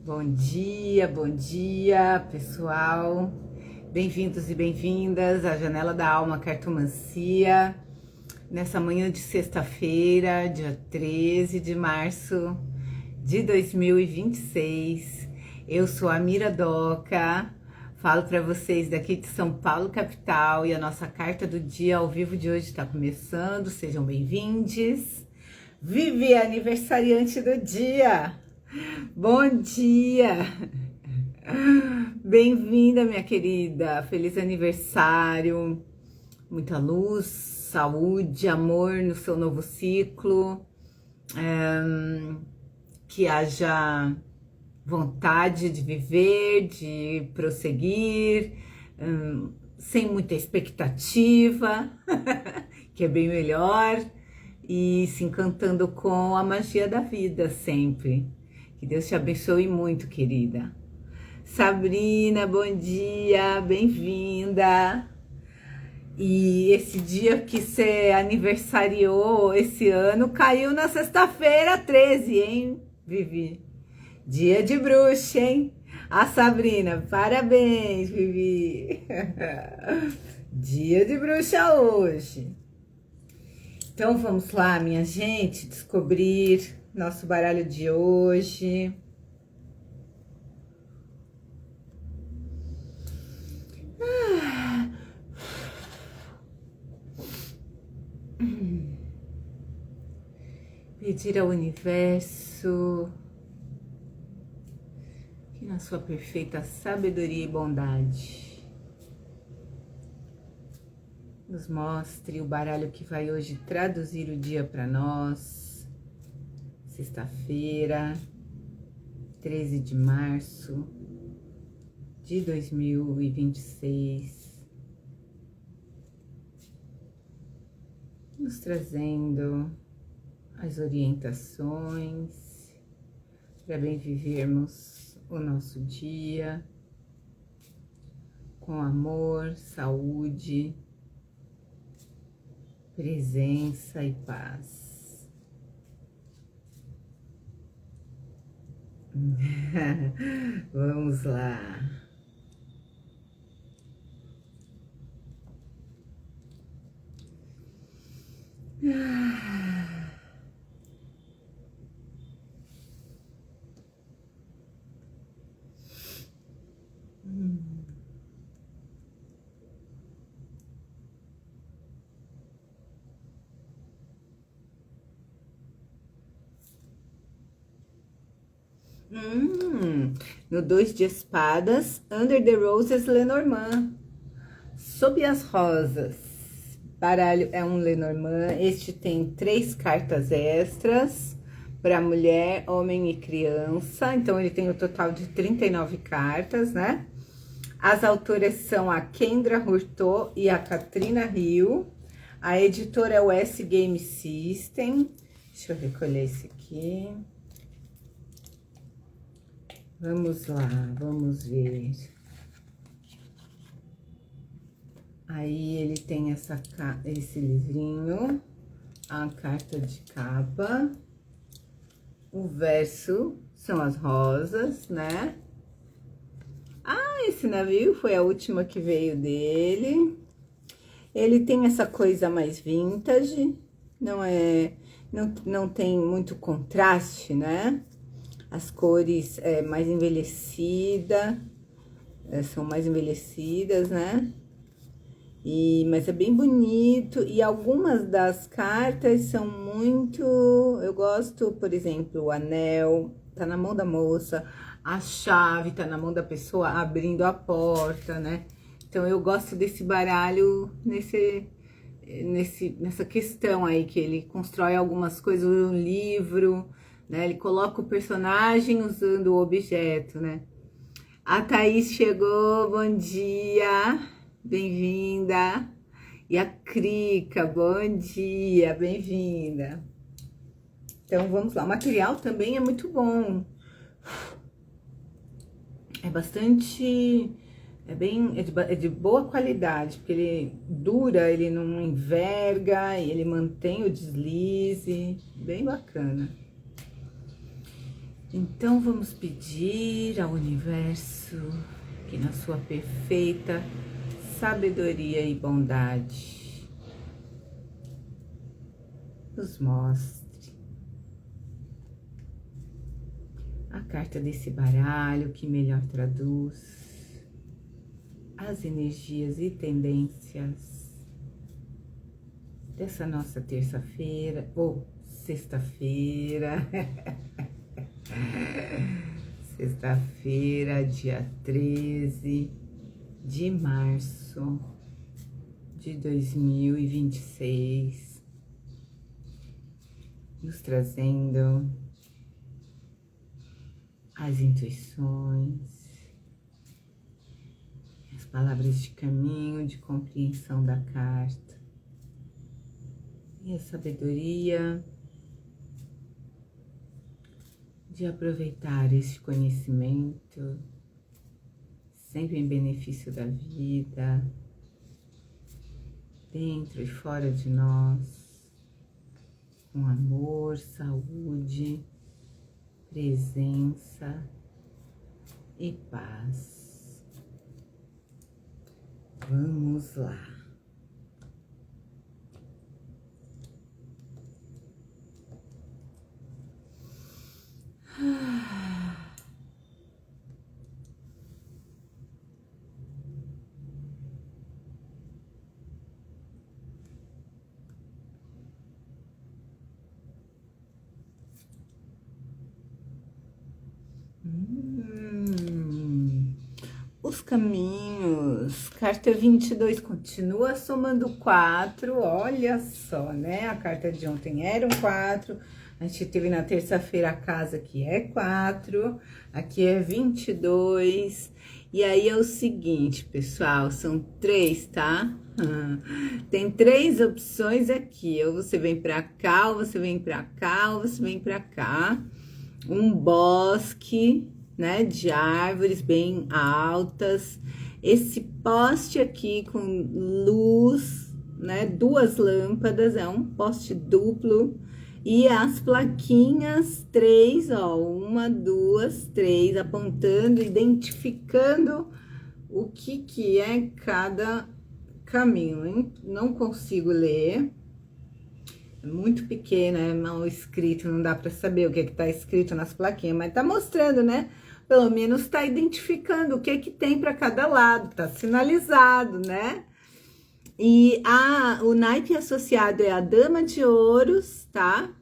Bom dia, pessoal. Bem-vindos e bem-vindas à Janela da Alma Cartomancia, nessa manhã de sexta-feira, dia 13 de março de 2026. Eu sou a Mira Doca, falo para vocês daqui de São Paulo, capital, e a nossa carta do dia ao vivo de hoje está começando. Sejam bem-vindos. Vivi, aniversariante do dia! Bom dia! Bem-vinda, minha querida! Feliz aniversário! Muita luz, saúde, amor no seu novo ciclo. Que haja vontade de viver, de prosseguir, sem muita expectativa, que é bem melhor, e se encantando com a magia da vida sempre. Que Deus te abençoe muito, querida. Sabrina, bom dia, bem-vinda. E esse dia que você aniversariou esse ano caiu na sexta-feira 13, hein, Vivi? Dia de bruxa, hein? A Sabrina, parabéns, Vivi. Dia de bruxa hoje. Então vamos lá, minha gente, descobrir nosso baralho de hoje. Pedir ao universo que na sua perfeita sabedoria e bondade nos mostre o baralho que vai hoje traduzir o dia para nós. Sexta-feira, 13 de março de 2026, nos trazendo as orientações para bem vivermos o nosso dia com amor, saúde, presença e paz. Vamos lá. No 2 de espadas, Under the Roses, Lenormand. Sob as rosas. Baralho é um Lenormand. Este tem 3 cartas extras para mulher, homem e criança. Então, ele tem o total de 39 cartas, né? As autoras são a Kendra Hurto e a Katrina Hill. A editora é o S Game System. Deixa eu recolher esse aqui. Vamos lá, vamos ver. Aí ele tem esse livrinho, a carta de capa. O verso são as rosas, né? Ah, esse navio foi a última que veio dele. Ele tem essa coisa mais vintage, não tem muito contraste, né? As cores são mais envelhecidas, né? Mas é bem bonito, e algumas das cartas são muito... Eu gosto, por exemplo, o anel tá na mão da moça, a chave tá na mão da pessoa abrindo a porta, né? Então eu gosto desse baralho nessa questão aí, que ele constrói algumas coisas no livro, né? Ele coloca o personagem usando o objeto, né? A Thaís chegou, bom dia, bem-vinda. E a Crica, bom dia, bem-vinda. Então, vamos lá. O material também é muito bom. É bastante... É de boa qualidade, porque ele dura, ele não enverga, e ele mantém o deslize. Bem bacana. Então vamos pedir ao universo que na sua perfeita sabedoria e bondade nos mostre a carta desse baralho que melhor traduz as energias e tendências dessa nossa terça-feira ou sexta-feira. Sexta-feira, dia 13 de março de 2026, nos trazendo as intuições, as palavras de caminho, de compreensão da carta e a sabedoria de aproveitar esse conhecimento sempre em benefício da vida, dentro e fora de nós, com amor, saúde, presença e paz. Vamos lá. Os caminhos, carta 22, continua somando 4, olha só, né? A carta de ontem era um 4, a gente teve na terça-feira a casa que é 4, aqui é 22, e aí é o seguinte, pessoal, são 3, tá? Tem 3 opções aqui, ou você vem pra cá, ou você vem pra cá, ou você vem pra cá, um bosque, né, de árvores bem altas, esse poste aqui com luz, né, 2 lâmpadas, é um poste duplo, e as plaquinhas 3, ó, 1, 2, 3, apontando, identificando o que é cada caminho, hein? Não consigo ler, é muito pequeno, é mal escrito, não dá para saber o que tá escrito nas plaquinhas, mas tá mostrando, né? Pelo menos tá identificando o que tem para cada lado, tá sinalizado, né? E o naipe associado é a Dama de Ouros, tá?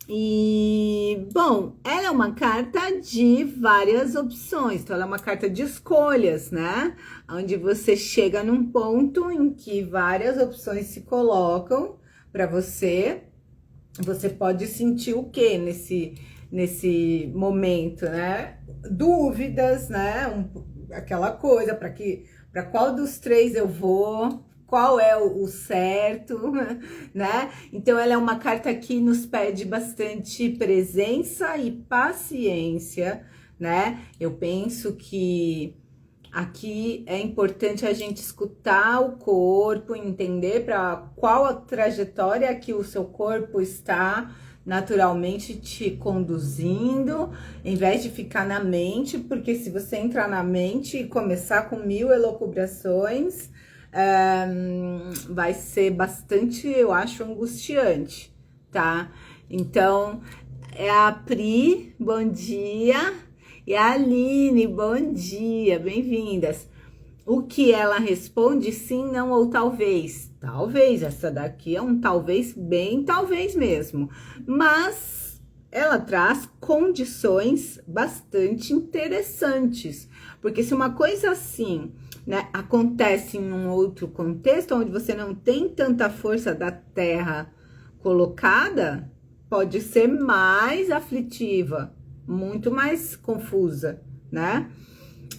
E, bom, ela é uma carta de várias opções, então ela é uma carta de escolhas, né? Onde você chega num ponto em que várias opções se colocam para você. Você pode sentir o que nesse momento, né? Dúvidas, né? Aquela coisa, para qual dos 3 eu vou, qual é o certo, né? Então, ela é uma carta que nos pede bastante presença e paciência, né? Eu penso que aqui é importante a gente escutar o corpo, entender para qual a trajetória que o seu corpo está naturalmente te conduzindo, em vez de ficar na mente, porque se você entrar na mente e começar com 1000 elucubrações, vai ser bastante, eu acho, angustiante, tá? Então, é a Pri, bom dia, e a Aline, bom dia, bem-vindas. O que ela responde, sim, não ou talvez. Talvez, essa daqui é um talvez bem, talvez mesmo. Mas ela traz condições bastante interessantes. Porque se uma coisa assim, né, acontece em um outro contexto, onde você não tem tanta força da terra colocada, pode ser mais aflitiva, muito mais confusa, né?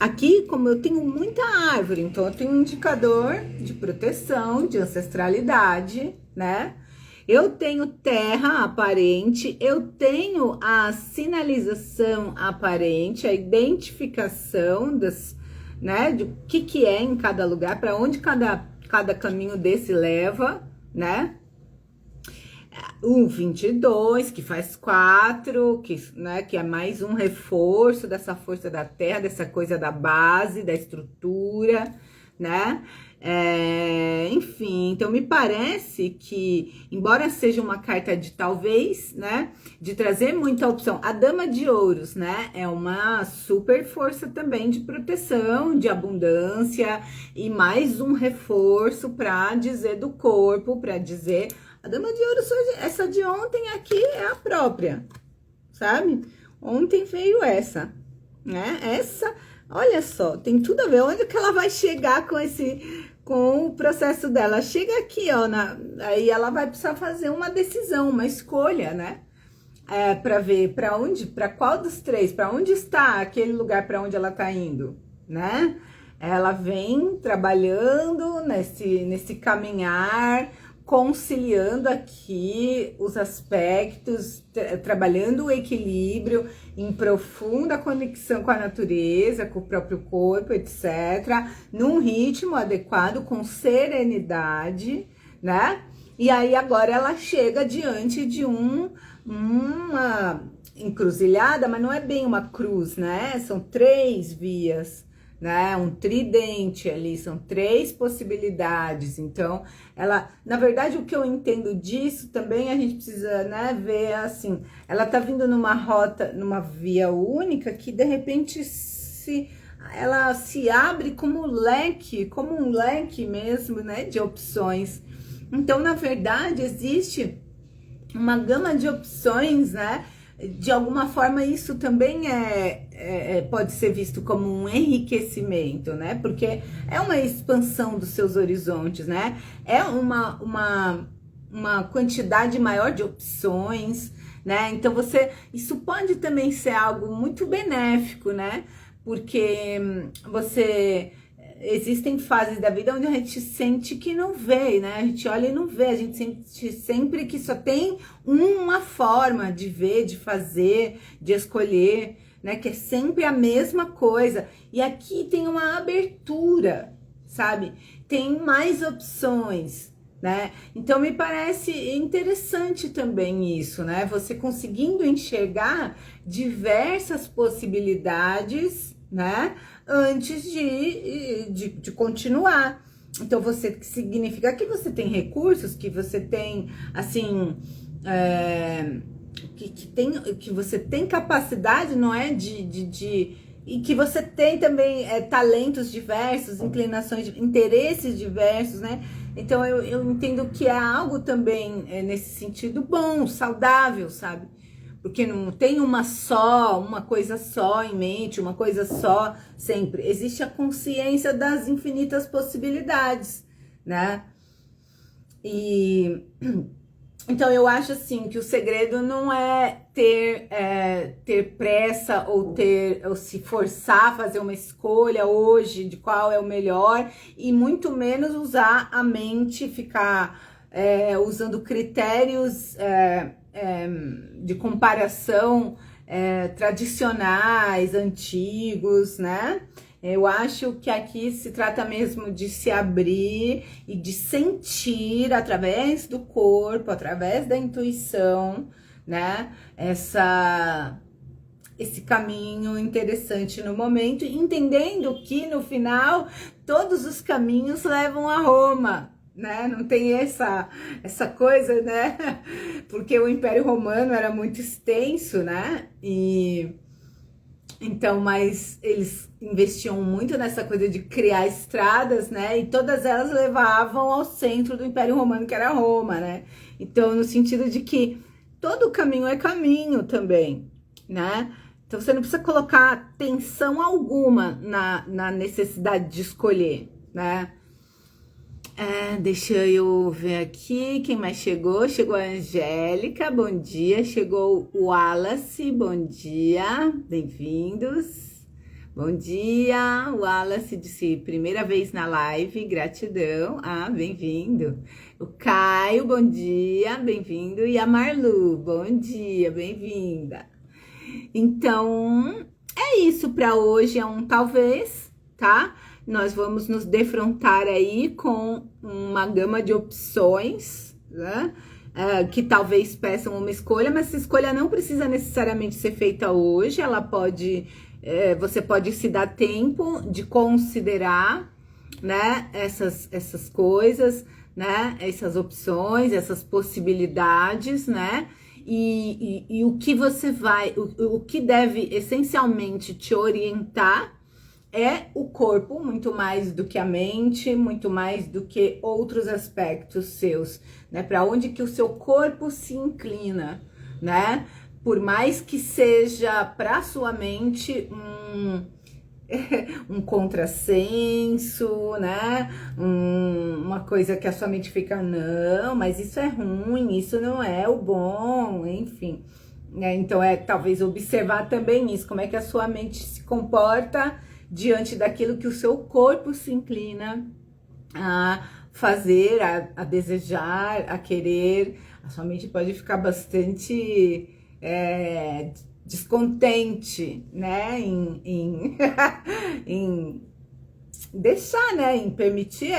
Aqui, como eu tenho muita árvore, então eu tenho um indicador de proteção, de ancestralidade, né? Eu tenho terra aparente, eu tenho a sinalização aparente, a identificação das, né, de o que é em cada lugar, para onde cada caminho desse leva, né? um 22, que faz 4, né, que é mais um reforço dessa força da terra, dessa coisa da base, da estrutura, né? Enfim, então me parece que, embora seja uma carta de talvez, né, de trazer muita opção, a Dama de Ouros, né, é uma super força também de proteção, de abundância e mais um reforço para dizer do corpo, para dizer, a Dama de Ouros, essa de ontem aqui é a própria, sabe? Ontem veio essa, né? Essa, olha só, tem tudo a ver. Onde que ela vai chegar com o processo dela? Chega aqui, ó, aí ela vai precisar fazer uma decisão, uma escolha, né? Para ver para qual dos três, para onde está aquele lugar para onde ela tá indo, né? Ela vem trabalhando nesse caminhar, conciliando aqui os aspectos, trabalhando o equilíbrio em profunda conexão com a natureza, com o próprio corpo, etc., num ritmo adequado, com serenidade, né? E aí agora ela chega diante de uma encruzilhada, mas não é bem uma cruz, né? São 3 vias, né? Um tridente ali, são 3 possibilidades. Então, ela, na verdade, o que eu entendo disso também, a gente precisa, né, ver assim, ela tá vindo numa rota, numa via única, que de repente ela se abre como um leque mesmo, né, de opções. Então, na verdade, existe uma gama de opções, né? De alguma forma, isso também pode ser visto como um enriquecimento, né? Porque é uma expansão dos seus horizontes, né? É uma quantidade maior de opções, né? Então, isso pode também ser algo muito benéfico, né? Porque existem fases da vida onde a gente sente que não vê, né? A gente olha e não vê, a gente sente sempre que só tem uma forma de ver, de fazer, de escolher, né? Que é sempre a mesma coisa. E aqui tem uma abertura, sabe? Tem mais opções, né? Então me parece interessante também isso, né? Você conseguindo enxergar diversas possibilidades, né? Antes de continuar. Então, significa que você tem recursos, que você tem, assim, que você tem capacidade, não é? E que você tem também talentos diversos, inclinações, interesses diversos, né? Então, eu entendo que é algo também, nesse sentido, bom, saudável, sabe? Porque não tem uma coisa só em mente, uma coisa só sempre. Existe a consciência das infinitas possibilidades, né? E então eu acho assim que o segredo não é ter pressa ou se forçar a fazer uma escolha hoje de qual é o melhor, e muito menos usar a mente, ficar usando critérios de comparação tradicionais, antigos, né? Eu acho que aqui se trata mesmo de se abrir e de sentir através do corpo, através da intuição, né? Esse caminho interessante no momento, entendendo que no final todos os caminhos levam a Roma, né? Não tem essa coisa, né? Porque o Império Romano era muito extenso, né? Então, mas eles investiam muito nessa coisa de criar estradas, né? E todas elas levavam ao centro do Império Romano, que era Roma, né? Então, no sentido de que todo caminho é caminho também, né? Então, você não precisa colocar tensão alguma na necessidade de escolher, né? Deixa eu ver aqui quem mais chegou. Chegou a Angélica, bom dia. Chegou o Wallace, bom dia. Bem-vindos. Bom dia. O Wallace disse primeira vez na live, gratidão. Bem-vindo. O Caio, bom dia, bem-vindo. E a Marlu, bom dia, bem-vinda. Então, é isso para hoje, é um talvez, tá? Nós vamos nos defrontar aí com uma gama de opções, né? que talvez peçam uma escolha, mas essa escolha não precisa necessariamente ser feita hoje, ela pode, você pode se dar tempo de considerar, né, essas coisas, né, essas opções, essas possibilidades, né, e o que você vai, o que deve essencialmente te orientar é o corpo, muito mais do que a mente, muito mais do que outros aspectos seus, né? Para onde que o seu corpo se inclina, né? Por mais que seja para sua mente um contrassenso, né? Uma coisa que a sua mente fica, não, mas isso é ruim, isso não é o bom, enfim. Então talvez observar também isso, como é que a sua mente se comporta diante daquilo que o seu corpo se inclina a fazer, a desejar, a querer. A sua mente pode ficar bastante descontente, né, em deixar, né, em permitir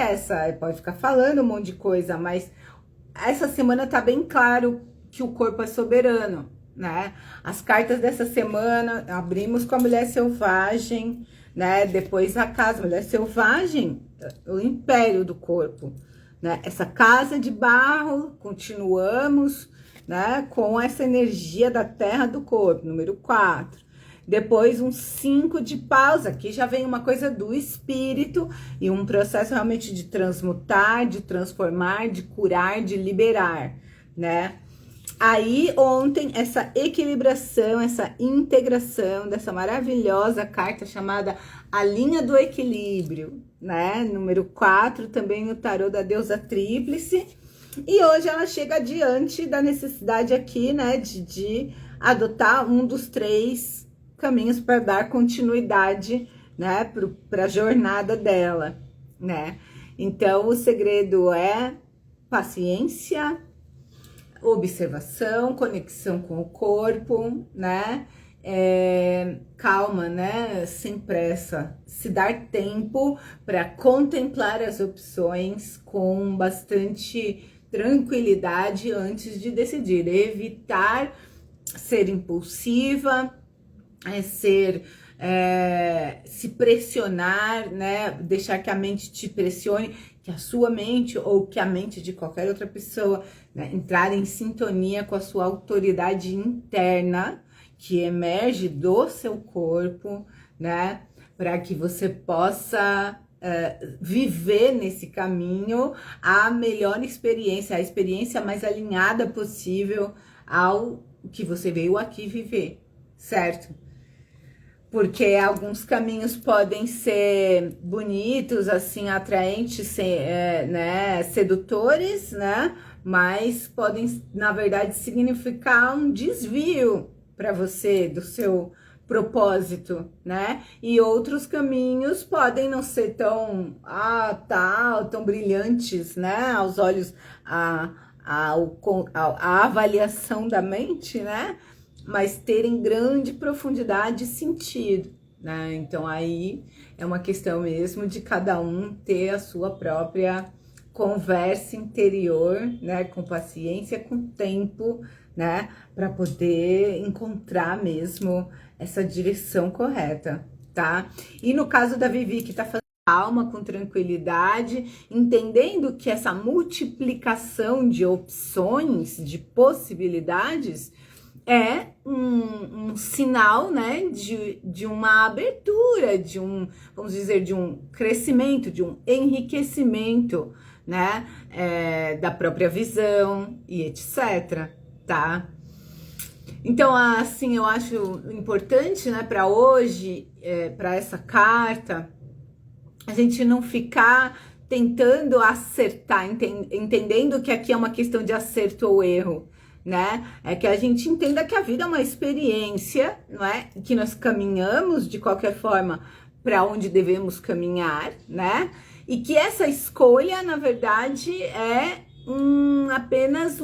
pode ficar falando um monte de coisa, mas essa semana tá bem claro que o corpo é soberano, né? As cartas dessa semana, abrimos com a mulher selvagem, né? Depois a casa, mulher selvagem, o império do corpo, né? Essa casa de barro, continuamos, né? Com essa energia da terra do corpo, número 4. Depois um 5 de paus, aqui já vem uma coisa do espírito e um processo realmente de transmutar, de transformar, de curar, de liberar, né? Aí ontem essa equilibração, essa integração dessa maravilhosa carta chamada a linha do equilíbrio, né? Número 4, também no tarô da deusa tríplice. E hoje ela chega diante da necessidade aqui, né, de adotar um dos 3 caminhos para dar continuidade, né, para a jornada dela, né? Então o segredo é paciência, observação, conexão com o corpo, né? Calma, né? Sem pressa, se dar tempo para contemplar as opções com bastante tranquilidade antes de decidir, evitar ser impulsiva, se pressionar, né? Deixar que a mente te pressione, que a sua mente ou que a mente de qualquer outra pessoa, né, entrar em sintonia com a sua autoridade interna que emerge do seu corpo, né? Para que você possa viver nesse caminho a melhor experiência, a experiência mais alinhada possível ao que você veio aqui viver, certo? Porque alguns caminhos podem ser bonitos, assim, atraentes, né, sedutores, né? Mas podem, na verdade, significar um desvio para você do seu propósito, né? E outros caminhos podem não ser tão brilhantes, né? Aos olhos, a avaliação da mente, né? Mas terem grande profundidade e sentido, né? Então aí é uma questão mesmo de cada um ter a sua própria conversa interior, né? Com paciência, com tempo, né? Para poder encontrar mesmo essa direção correta, tá? E no caso da Vivi, que tá fazendo calma, com tranquilidade, entendendo que essa multiplicação de opções, de possibilidades, é um sinal, né, de uma abertura, vamos dizer, de um crescimento, de um enriquecimento, né, da própria visão e etc, tá? Então, assim, eu acho importante, né, para hoje, para essa carta, a gente não ficar tentando acertar, entendendo que aqui é uma questão de acerto ou erro, né? É que a gente entenda que a vida é uma experiência, não é? Que nós caminhamos de qualquer forma para onde devemos caminhar, né? E que essa escolha, na verdade, é apenas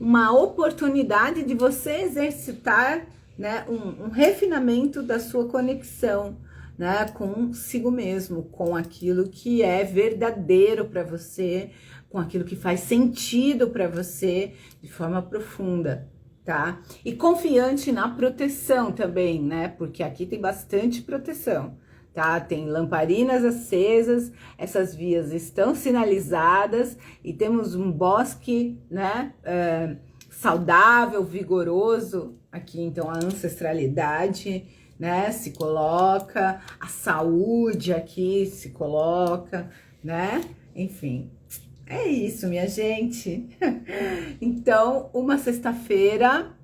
uma oportunidade de você exercitar, né? Um refinamento da sua conexão, né, consigo mesmo, com aquilo que é verdadeiro para você, com aquilo que faz sentido para você de forma profunda, tá? E confiante na proteção também, né? Porque aqui tem bastante proteção, tá? Tem lamparinas acesas, essas vias estão sinalizadas e temos um bosque, né? Saudável, vigoroso aqui, então a ancestralidade, né, se coloca, a saúde aqui se coloca, né, enfim, é isso, minha gente. Então, uma sexta-feira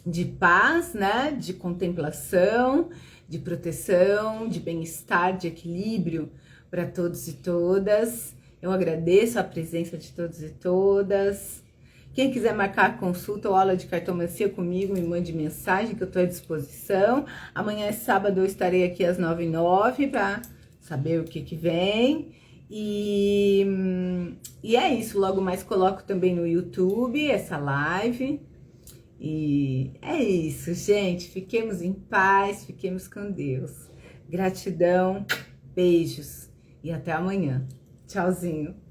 de paz, né, de contemplação, de proteção, de bem-estar, de equilíbrio para todos e todas. Eu agradeço a presença de todos e todas. Quem quiser marcar consulta ou aula de cartomancia comigo, me mande mensagem que eu estou à disposição. Amanhã é sábado, eu estarei aqui às 9h09 para saber o que vem. E é isso, logo mais coloco também no YouTube essa live. E é isso, gente. Fiquemos em paz, fiquemos com Deus. Gratidão, beijos e até amanhã. Tchauzinho.